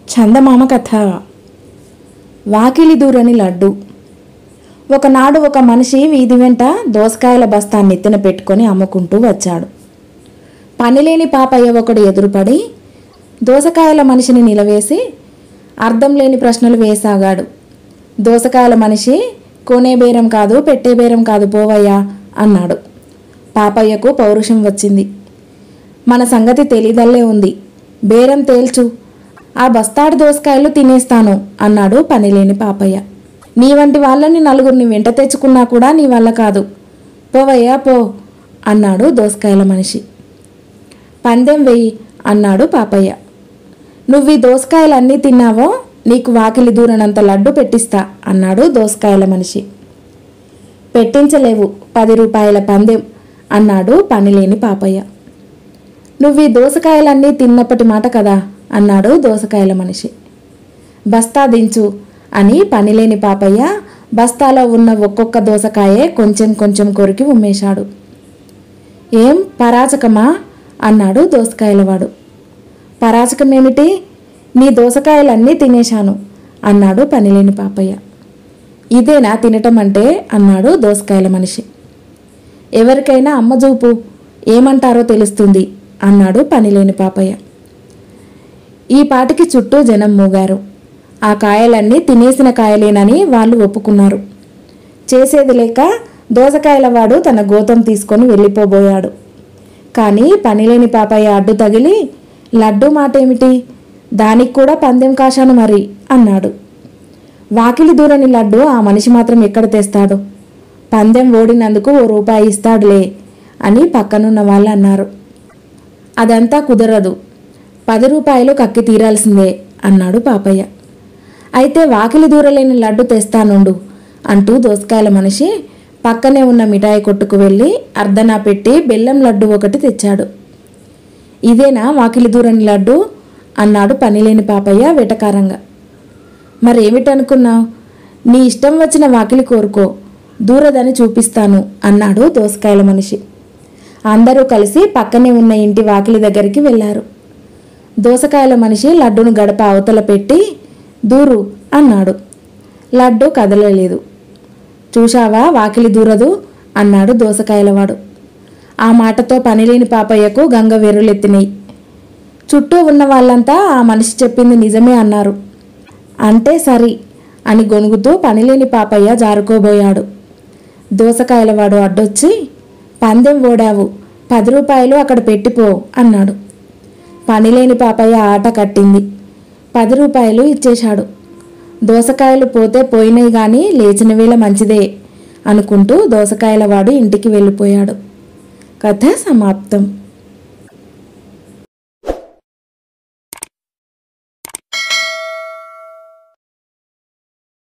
చందమామ కథ. వాకిలి దూరని లడ్డు. ఒకనాడు ఒక మనిషి వీధి వెంట దోసకాయల బస్తాన్ని నెత్తిన పెట్టుకొని అమ్ముకుంటూ వచ్చాడు. పనిలేని పాపయ్య ఒకడు ఎదురుపడి దోసకాయల మనిషిని నిలవేసి అర్థం లేని ప్రశ్నలు వేసాగాడు. దోసకాయల మనిషి కొనే బేరం కాదు, పెట్టే బేరం కాదు పోవయ్యా అన్నాడు. పాపయ్యకు పౌరుషం వచ్చింది. మన సంగతి తెలీదల్లే ఉంది, బేరం తేల్చు, ఆ బస్తాడు దోసకాయలు తినేస్తాను అన్నాడు పనిలేని పాపయ్య. నీ వంటి వాళ్ళని నలుగురిని వెంట తెచ్చుకున్నా కూడా నీ వల్ల కాదు, పోవయ్యా పో అన్నాడు దోసకాయల మనిషి. పందెం వెయ్యి అన్నాడు పాపయ్య. నువ్వు ఈ దోసకాయలన్నీ తిన్నావో నీకు వాకిలి దూరనంత లడ్డు పెట్టిస్తా అన్నాడు దోసకాయల మనిషి. పెట్టించలేవు, 10 రూపాయల పందెం అన్నాడు పనిలేని పాపయ్య. నువ్వు ఈ దోసకాయలన్నీ తిన్నప్పటి మాట కదా అన్నాడు దోసకాయల మనిషి. బస్తా దించు అని పనిలేని పాపయ్య బస్తాలో ఉన్న ఒక్కొక్క దోసకాయే కొంచెం కొంచెం కొరికి ఉమ్మేశాడు. ఏం పరాచకమా అన్నాడు దోసకాయలవాడు. పరాచకమేమిటి, నీ దోసకాయలన్నీ తినేశాను అన్నాడు పనిలేని పాపయ్య. ఇదేనా తినటం అంటే అన్నాడు దోసకాయల మనిషి. ఎవరికైనా అమ్మ చూపు, ఏమంటారో తెలుస్తుంది అన్నాడు పనిలేని పాపయ్య. ఈ పాటికి చుట్టూ జనం మూగారు. ఆ కాయలన్నీ తినేసిన కాయలేనని వాళ్ళు ఒప్పుకున్నారు. చేసేది లేక దోసకాయలవాడు తన గోతం తీసుకొని వెళ్ళిపోబోయాడు. కానీ పనిలేని పాపయ్య అడ్డు తగిలి, లడ్డు మాటేమిటి, దానికి కూడా పందెం కాశాను మరి అన్నాడు. వాకిలి దూరని లడ్డు ఆ మనిషి మాత్రం ఎక్కడ తెస్తాడు, పందెం ఓడినందుకు 1 రూపాయి ఇస్తాడులే అని పక్కనున్న వాళ్ళు అన్నారు. అదంతా కుదరదు, 10 రూపాయలు కక్కి తీరాల్సిందే అన్నాడు పాపయ్య. అయితే వాకిలి దూరలేని లడ్డు తెస్తానుండు అంటూ దోసకాయల మనిషి పక్కనే ఉన్న మిఠాయి కొట్టుకు వెళ్ళి అర్ధనా పెట్టి బెల్లం లడ్డు ఒకటి తెచ్చాడు. ఇదేనా వాకిలి దూరని లడ్డు అన్నాడు పనిలేని పాపయ్య వెటకారంగా. మరేమిటనుకున్నావు, నీ ఇష్టం వచ్చిన వాకిలి కోరుకో, దూరదని చూపిస్తాను అన్నాడు దోసకాయల మనిషి. అందరూ కలిసి పక్కనే ఉన్న ఇంటి వాకిలి దగ్గరికి వెళ్ళారు. దోసకాయల మనిషి లడ్డును గడప అవతల పెట్టి దూరు అన్నాడు. లడ్డు కదలలేదు. చూశావా వాకిలి దూరదు అన్నాడు దోసకాయలవాడు. ఆ మాటతో పనిలేని పాపయ్యకు గంగ వెర్రులెత్తినాయి. చుట్టూ ఉన్న వాళ్ళంతా ఆ మనిషి చెప్పింది నిజమే అన్నారు. అంటే సరి అని గొనుగుతూ పనిలేని పాపయ్య జారుకోబోయాడు. దోసకాయలవాడు అడ్డొచ్చి, పందెం ఓడావు, 10 రూపాయలు అక్కడ పెట్టిపో అన్నాడు. పనిలేని పాపయ్య ఆట కట్టింది. 10 రూపాయలు ఇచ్చేశాడు. దోసకాయలు పోతే పోయినాయి గాని లేచిన వేళ మంచిదే అనుకుంటూ దోసకాయలవాడు ఇంటికి వెళ్ళిపోయాడు. కథ సమాప్తం.